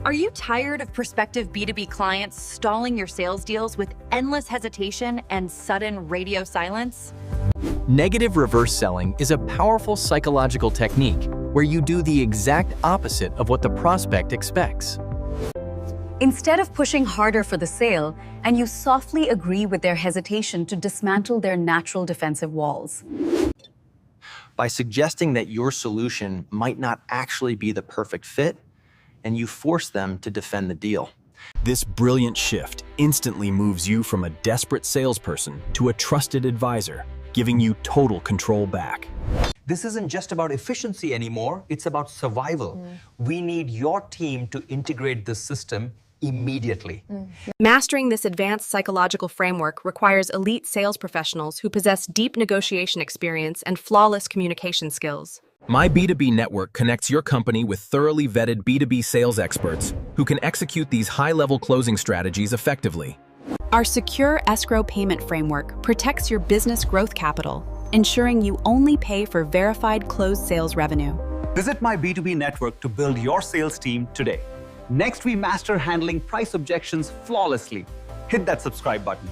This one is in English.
Are you tired of prospective B2B clients stalling your sales deals with endless hesitation and sudden radio silence? Negative reverse selling is a powerful psychological technique where you do the exact opposite of what the prospect expects. Instead of pushing harder for the sale, and you softly agree with their hesitation to dismantle their natural defensive walls. By suggesting that your solution might not actually be the perfect fit, and you force them to defend the deal. This brilliant shift instantly moves you from a desperate salesperson to a trusted advisor, giving you total control back. This isn't just about efficiency anymore, it's about survival. We need your team to integrate this system immediately. Mastering this advanced psychological framework requires elite sales professionals who possess deep negotiation experience and flawless communication skills. My B2B network connects your company with thoroughly vetted B2B sales experts who can execute these high-level closing strategies effectively. Our secure escrow payment framework protects your business growth capital, ensuring you only pay for verified closed sales revenue. Visit my B2B network to build your sales team today. Next, we master handling price objections flawlessly. Hit that subscribe button.